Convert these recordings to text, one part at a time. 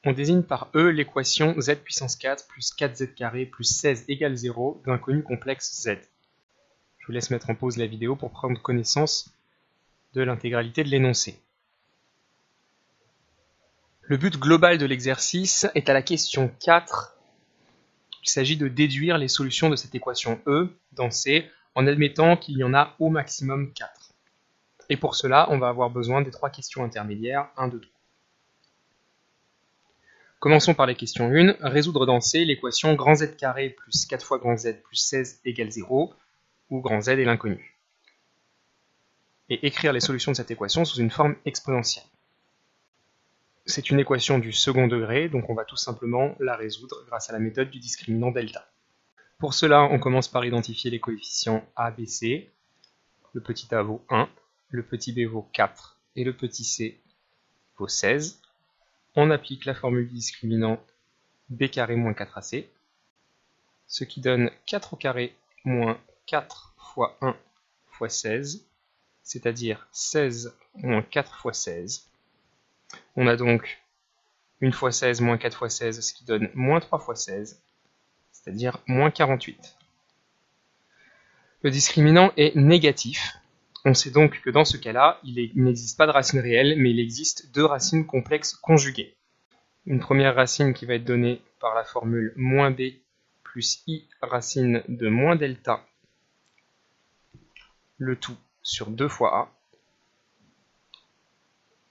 On désigne par E l'équation z puissance 4 plus 4z carré plus 16 égale 0 d'un connu complexe z. Je vous laisse mettre en pause la vidéo pour prendre connaissance de l'intégralité de l'énoncé. Le but global de l'exercice est à la question 4. Il s'agit de déduire les solutions de cette équation E dans C en admettant qu'il y en a au maximum 4. Et pour cela, on va avoir besoin des 3 questions intermédiaires, 1, 2, 3. Commençons par la question 1. Résoudre dans C l'équation grand Z carré plus 4 fois grand Z plus 16 égale 0, où grand Z est l'inconnu. Et écrire les solutions de cette équation sous une forme exponentielle. C'est une équation du second degré, donc on va tout simplement la résoudre grâce à la méthode du discriminant delta. Pour cela, on commence par identifier les coefficients A, B, C. Le petit a vaut 1, le petit b vaut 4 et le petit c vaut 16. On applique la formule du discriminant b carré moins 4ac, ce qui donne 4 au carré moins 4 fois 1 fois 16, c'est-à-dire 16 moins 4 fois 16. On a donc 1 fois 16 moins 4 fois 16, ce qui donne moins 3 fois 16, c'est-à-dire moins 48. Le discriminant est négatif. On sait donc que dans ce cas-là, il n'existe pas de racine réelle, mais il existe 2 racines complexes conjuguées. Une première racine qui va être donnée par la formule moins b plus i racine de moins delta, le tout sur 2 fois a,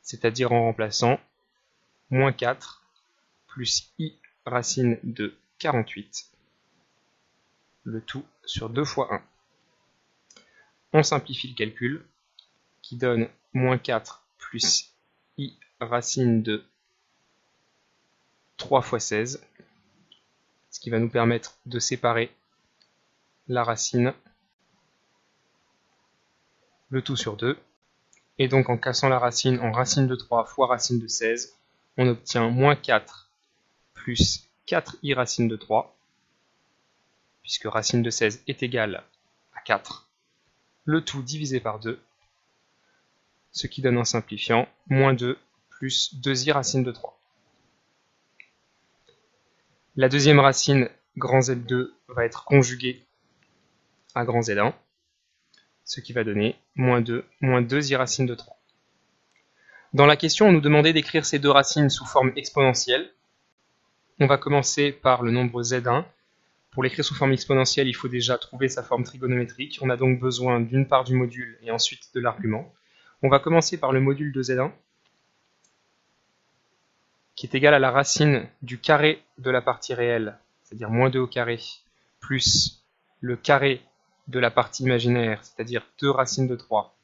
c'est-à-dire en remplaçant moins 4 plus i racine de 48, le tout sur 2 fois 1. On simplifie le calcul, qui donne moins 4 plus i racine de 3 fois 16, ce qui va nous permettre de séparer la racine, le tout sur 2, et donc en cassant la racine en racine de 3 fois racine de 16, on obtient moins 4 plus 4i racine de 3, puisque racine de 16 est égale à 4, le tout divisé par 2, ce qui donne en simplifiant moins 2 plus 2i racine de 3. La deuxième racine, grand Z2, va être conjuguée à grand Z1, ce qui va donner moins 2 moins 2i racine de 3. Dans la question, on nous demandait d'écrire ces deux racines sous forme exponentielle. On va commencer par le nombre Z1. Pour l'écrire sous forme exponentielle, il faut déjà trouver sa forme trigonométrique. On a donc besoin d'une part du module et ensuite de l'argument. On va commencer par le module de Z1, qui est égal à la racine du carré de la partie réelle, c'est-à-dire moins 2 au carré, plus le carré de la partie imaginaire, c'est-à-dire 2 racines de 3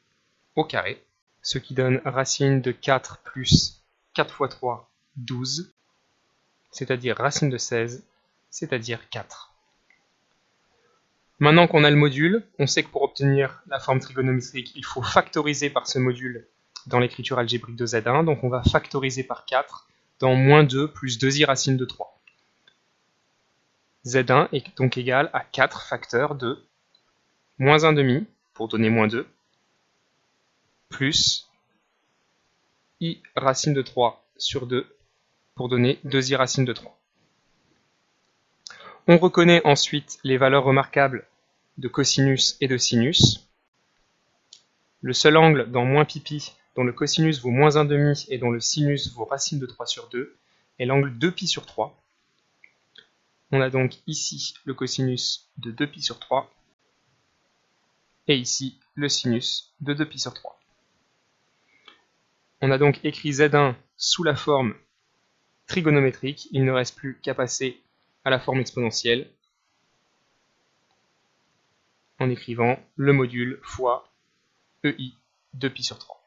au carré, ce qui donne racine de 4 plus 4 fois 3, 12, c'est-à-dire racine de 16, c'est-à-dire 4. Maintenant qu'on a le module, on sait que pour obtenir la forme trigonométrique, il faut factoriser par ce module dans l'écriture algébrique de Z1, donc on va factoriser par 4 dans moins 2 plus 2i racine de 3. Z1 est donc égal à 4 facteurs de moins 1 demi, pour donner moins 2, plus i racine de 3 sur 2, pour donner 2i racine de 3. On reconnaît ensuite les valeurs remarquables de cosinus et de sinus. Le seul angle dans moins pi, dont le cosinus vaut moins 1 demi et dont le sinus vaut racine de 3 sur 2, est l'angle 2π sur 3. On a donc ici le cosinus de 2π sur 3 et ici le sinus de 2π sur 3. On a donc écrit Z1 sous la forme trigonométrique. Il ne reste plus qu'à passer à la forme exponentielle en écrivant le module fois EI 2π sur 3.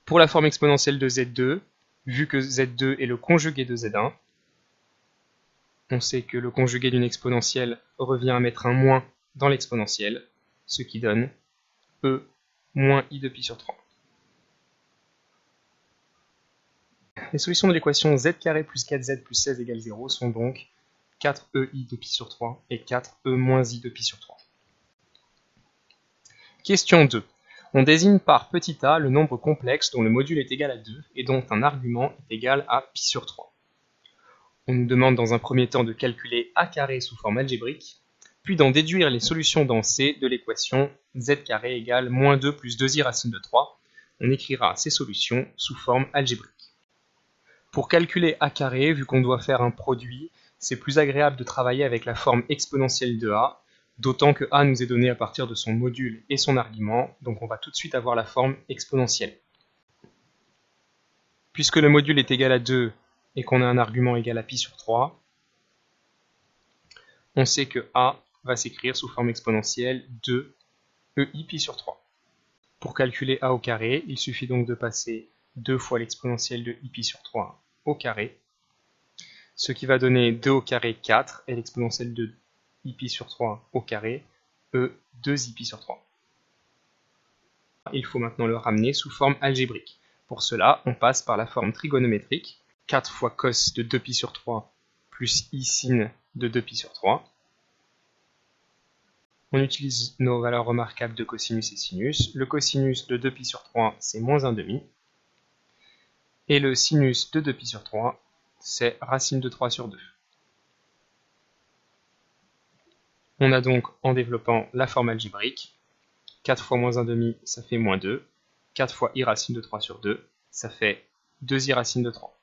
Pour la forme exponentielle de Z2, vu que Z2 est le conjugué de Z1, on sait que le conjugué d'une exponentielle revient à mettre un moins dans l'exponentielle, ce qui donne E moins I 2π sur 3. Les solutions de l'équation z carré plus 4z plus 16 égale 0 sont donc 4ei 2π sur 3 et 4e moins i 2π sur 3. Question 2. On désigne par petit a le nombre complexe dont le module est égal à 2 et dont un argument est égal à pi sur 3. On nous demande dans un premier temps de calculer a carré sous forme algébrique, puis d'en déduire les solutions dans C de l'équation z carré égale moins 2 plus 2i racine de 3. On écrira ces solutions sous forme algébrique. Pour calculer a carré, vu qu'on doit faire un produit, c'est plus agréable de travailler avec la forme exponentielle de a, d'autant que a nous est donné à partir de son module et son argument, donc on va tout de suite avoir la forme exponentielle. Puisque le module est égal à 2 et qu'on a un argument égal à pi sur 3, on sait que a va s'écrire sous forme exponentielle de ei pi sur 3. Pour calculer a au carré, il suffit donc de passer 2 fois l'exponentielle de i pi sur 3 au carré, ce qui va donner 2 au carré 4 et l'exponentielle de i pi sur 3 au carré, 2i pi sur 3. Il faut maintenant le ramener sous forme algébrique. Pour cela, on passe par la forme trigonométrique, 4 fois cos de 2pi sur 3 plus i sin de 2pi sur 3. On utilise nos valeurs remarquables de cosinus et sinus. Le cosinus de 2pi sur 3, c'est moins 1/2. Et le sinus de 2pi sur 3, c'est racine de 3 sur 2. On a donc, en développant la forme algébrique, 4 fois moins 1/2, ça fait moins 2. 4 fois i racine de 3 sur 2, ça fait 2i racine de 3.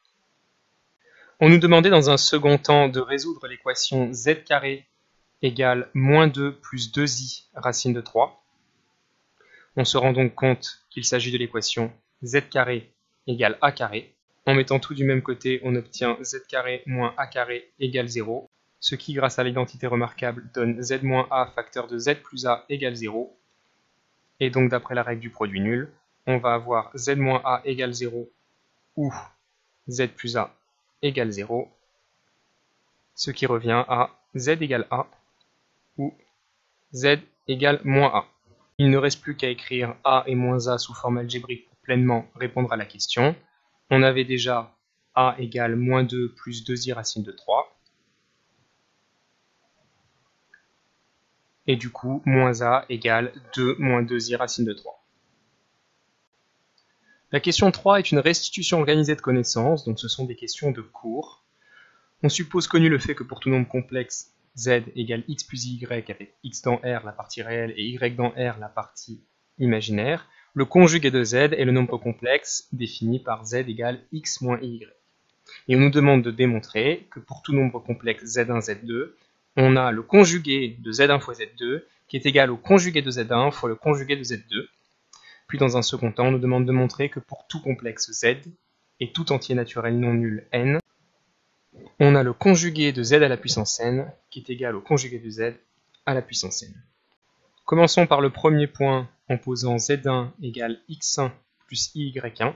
On nous demandait dans un second temps de résoudre l'équation z carré égale moins 2 plus 2i racine de 3. On se rend donc compte qu'il s'agit de l'équation z carré égale a carré. En mettant tout du même côté, on obtient z carré moins a carré égale 0, ce qui, grâce à l'identité remarquable, donne z moins a facteur de z plus a égale 0. Et donc, d'après la règle du produit nul, on va avoir z moins a égale 0 ou z plus a égale 0, ce qui revient à z égale a ou z égale moins a. Il ne reste plus qu'à écrire a et moins a sous forme algébrique pour pleinement répondre à la question. On avait déjà a égale moins 2 plus 2i racine de 3. Et du coup, moins a égale 2 moins 2i racine de 3. La question 3 est une restitution organisée de connaissances, donc ce sont des questions de cours. On suppose connu le fait que pour tout nombre complexe, z égale x plus y avec x dans R la partie réelle et y dans R la partie imaginaire, le conjugué de z est le nombre complexe défini par z égale x moins y. Et on nous demande de démontrer que pour tout nombre complexe z1, z2, on a le conjugué de z1 fois z2 qui est égal au conjugué de z1 fois le conjugué de z2. Puis dans un second temps, on nous demande de montrer que pour tout complexe z et tout entier naturel non nul n, on a le conjugué de z à la puissance n qui est égal au conjugué de z à la puissance n. Commençons par le premier point en posant z1 égale x1 plus y1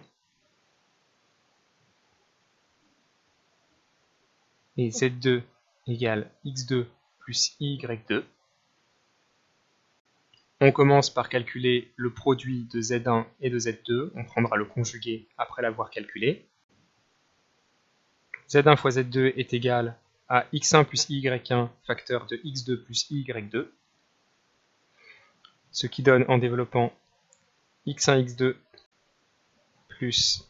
et z2 égale x2 plus y2. On commence par calculer le produit de z1 et de z2, on prendra le conjugué après l'avoir calculé. z1 fois z2 est égal à x1 plus y1 facteur de x2 plus y2, ce qui donne en développant x1 x2 plus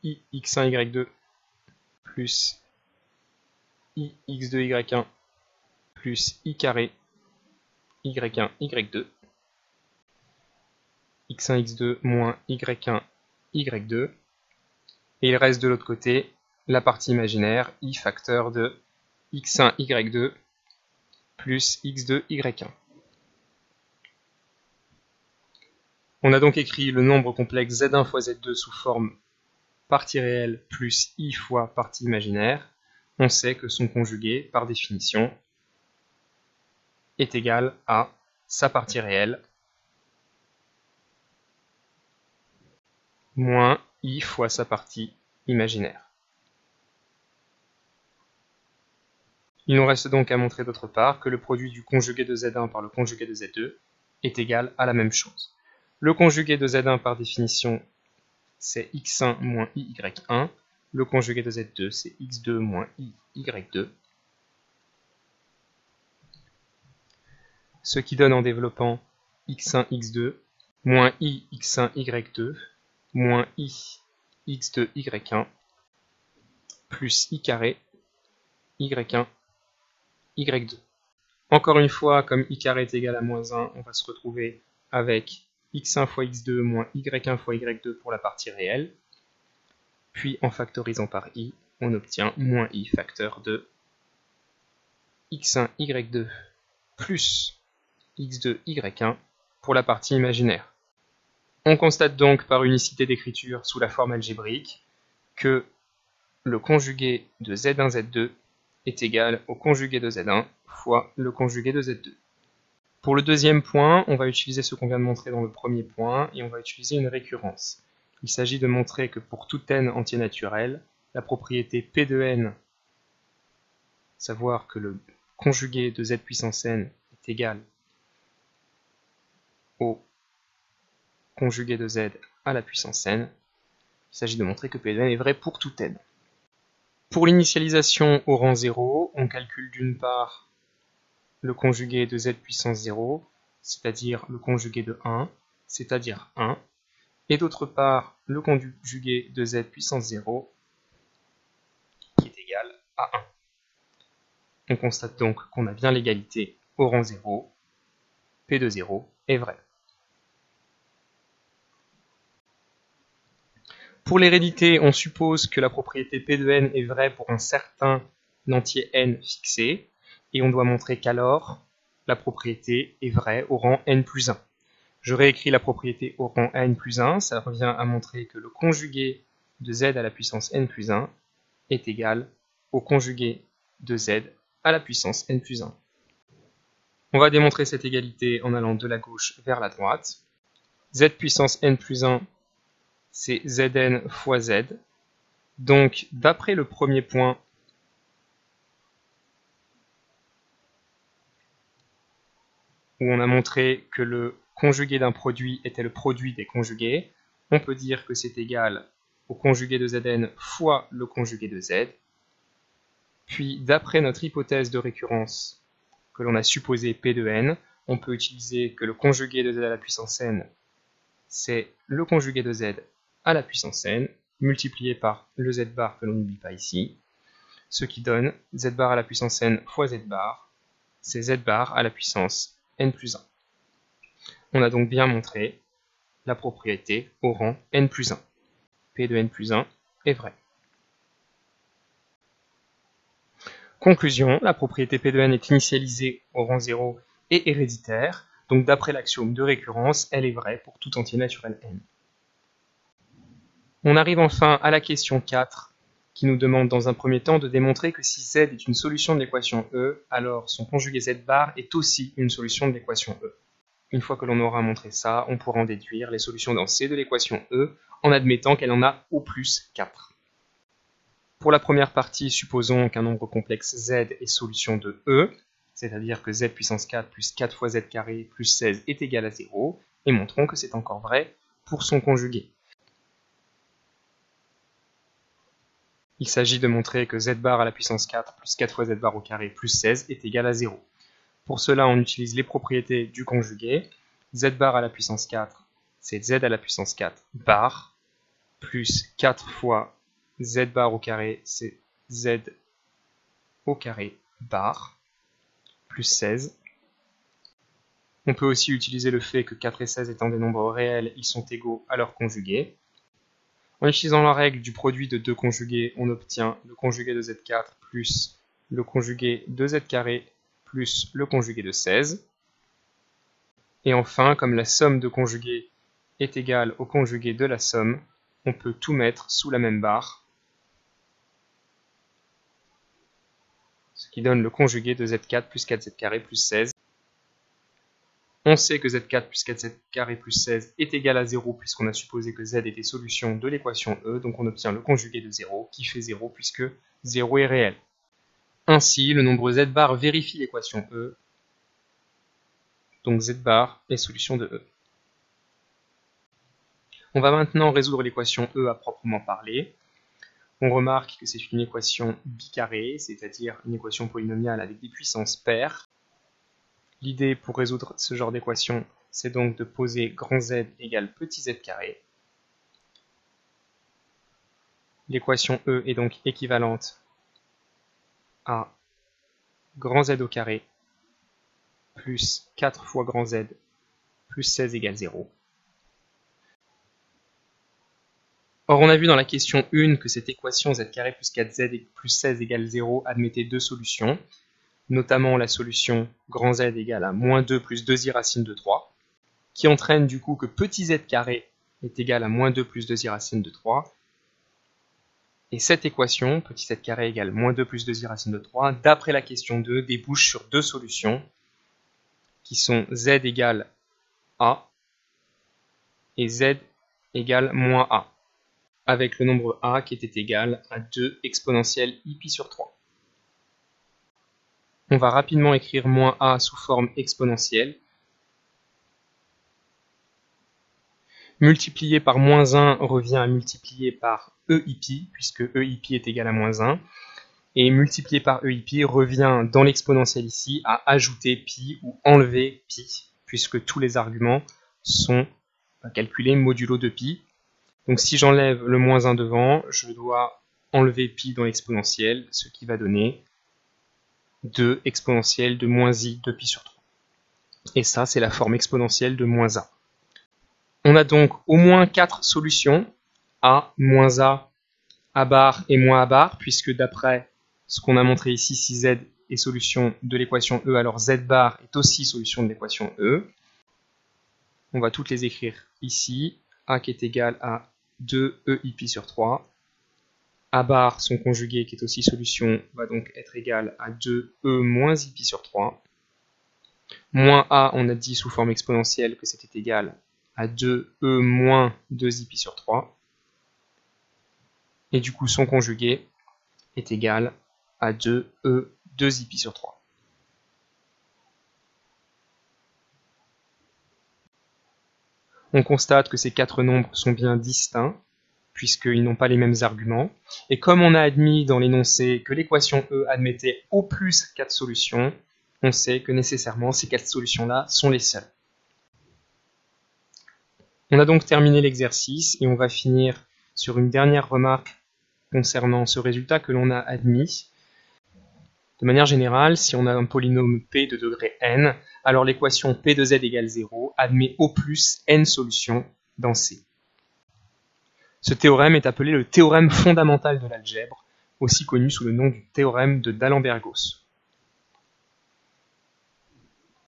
ix1 y2 plus ix2 y1 plus i carré y1 y2, x1 x2 moins y1 y2, et il reste de l'autre côté la partie imaginaire, i facteur de x1 y2 plus x2 y1. On a donc écrit le nombre complexe z1 fois z2 sous forme partie réelle plus i fois partie imaginaire. On sait que son conjugué, par définition, est égal à sa partie réelle moins i fois sa partie imaginaire. Il nous reste donc à montrer d'autre part que le produit du conjugué de z1 par le conjugué de z2 est égal à la même chose. Le conjugué de z1 par définition, c'est x1 moins iy1. Le conjugué de z2, c'est x2 moins iy2. Ce qui donne en développant x1, x2 moins i x1 y2 moins i x2 y1 plus i carré y1 y2. Encore une fois, comme i carré est égal à moins 1, on va se retrouver avec x1 fois x2 moins y1 fois y2 pour la partie réelle. Puis en factorisant par i, on obtient moins i facteur de x1 y2 plus x2 y1 pour la partie imaginaire. On constate donc par unicité d'écriture sous la forme algébrique que le conjugué de z1 z2 est égal au conjugué de z1 fois le conjugué de z2. Pour le deuxième point, on va utiliser ce qu'on vient de montrer dans le premier point et on va utiliser une récurrence. Il s'agit de montrer que pour tout n entier naturel, la propriété P de n, savoir que le conjugué de z puissance n est égal au conjugué de z à la puissance n, il s'agit de montrer que P de n est vrai pour tout n. Pour l'initialisation au rang 0, on calcule d'une part le conjugué de z puissance 0, c'est-à-dire le conjugué de 1, c'est-à-dire 1, et d'autre part le conjugué de z puissance 0, qui est égal à 1. On constate donc qu'on a bien l'égalité au rang 0, P de 0 est vrai. Pour l'hérédité, on suppose que la propriété P de n est vraie pour un certain entier n fixé, et on doit montrer qu'alors la propriété est vraie au rang n plus 1. Je réécris la propriété au rang n plus 1, ça revient à montrer que le conjugué de z à la puissance n plus 1 est égal au conjugué de z à la puissance n plus 1. On va démontrer cette égalité en allant de la gauche vers la droite. Z puissance n plus 1, c'est Zn fois Z. Donc, d'après le premier point, où on a montré que le conjugué d'un produit était le produit des conjugués, on peut dire que c'est égal au conjugué de Zn fois le conjugué de Z. Puis, d'après notre hypothèse de récurrence, que l'on a supposé P de n, on peut utiliser que le conjugué de Z à la puissance n, c'est le conjugué de Z à la puissance n, multiplié par le z bar que l'on n'oublie pas ici, ce qui donne z bar à la puissance n fois z bar, c'est z bar à la puissance n plus 1. On a donc bien montré la propriété au rang n plus 1. P de n plus 1 est vrai. Conclusion, la propriété P de n est initialisée au rang 0 et héréditaire, donc d'après l'axiome de récurrence, elle est vraie pour tout entier naturel n. On arrive enfin à la question 4, qui nous demande dans un premier temps de démontrer que si z est une solution de l'équation E, alors son conjugué z bar est aussi une solution de l'équation E. Une fois que l'on aura montré ça, on pourra en déduire les solutions dans C de l'équation E, en admettant qu'elle en a au plus 4. Pour la première partie, supposons qu'un nombre complexe z est solution de E, c'est-à-dire que z puissance 4 plus 4 fois z carré plus 16 est égal à 0, et montrons que c'est encore vrai pour son conjugué. Il s'agit de montrer que z bar à la puissance 4 plus 4 fois z bar au carré plus 16 est égal à 0. Pour cela, on utilise les propriétés du conjugué. Z bar à la puissance 4, c'est z à la puissance 4 bar, plus 4 fois z bar au carré, c'est z au carré bar, plus 16. On peut aussi utiliser le fait que 4 et 16 étant des nombres réels, ils sont égaux à leur conjugué. En utilisant la règle du produit de deux conjugués, on obtient le conjugué de z4 plus le conjugué de z carré plus le conjugué de 16. Et enfin, comme la somme de conjugués est égale au conjugué de la somme, on peut tout mettre sous la même barre, ce qui donne le conjugué de z4 plus 4z carré plus 16. On sait que z4 plus 4z carré plus 16 est égal à 0 puisqu'on a supposé que z était solution de l'équation E, donc on obtient le conjugué de 0 qui fait 0 puisque 0 est réel. Ainsi, le nombre z bar vérifie l'équation E, donc z bar est solution de E. On va maintenant résoudre l'équation E à proprement parler. On remarque que c'est une équation bicarrée, c'est-à-dire une équation polynomiale avec des puissances paires. L'idée pour résoudre ce genre d'équation c'est donc de poser grand Z égale petit z carré. L'équation E est donc équivalente à grand Z au carré plus 4 fois grand Z plus 16 égale 0. Or, on a vu dans la question 1 que cette équation z carré plus 4z plus 16 égale 0 admettait deux solutions, notamment la solution grand Z égale à moins 2 plus 2i racine de 3, qui entraîne du coup que petit z carré est égal à moins 2 plus 2i racine de 3. Et cette équation, petit z carré égale moins 2 plus 2i racine de 3, d'après la question 2, débouche sur deux solutions, qui sont z égale a et z égale moins a, avec le nombre a qui était égal à 2 exponentielle i sur 3. On va rapidement écrire moins a sous forme exponentielle. Multiplié par moins 1 revient à multiplier par EIπ, puisque EIπ est égal à moins 1. Et multiplié par EIπ revient dans l'exponentielle ici à ajouter pi ou enlever pi, puisque tous les arguments sont calculés modulo de pi. Donc si j'enlève le moins 1 devant, je dois enlever pi dans l'exponentielle, ce qui va donner 2 exponentielle de moins i de pi sur 3. Et ça, c'est la forme exponentielle de moins a. On a donc au moins 4 solutions, a, moins a bar et moins a bar, puisque d'après ce qu'on a montré ici, si z est solution de l'équation E, alors z bar est aussi solution de l'équation E. On va toutes les écrire ici, a qui est égal à 2 EIπ sur 3. A bar, son conjugué qui est aussi solution, va donc être égal à 2 E moins Ip sur 3. Moins A, on a dit sous forme exponentielle que c'était égal à 2 E moins 2 Ip sur 3. Et du coup, son conjugué est égal à 2 E 2 Ip sur 3. On constate que ces quatre nombres sont bien distincts, puisqu'ils n'ont pas les mêmes arguments. Et comme on a admis dans l'énoncé que l'équation E admettait au plus 4 solutions, on sait que nécessairement ces 4 solutions-là sont les seules. On a donc terminé l'exercice et on va finir sur une dernière remarque concernant ce résultat que l'on a admis. De manière générale, si on a un polynôme P de degré n, alors l'équation P de z égale 0 admet au plus n solutions dans C. Ce théorème est appelé le théorème fondamental de l'algèbre, aussi connu sous le nom du théorème de D'Alembert-Gauss.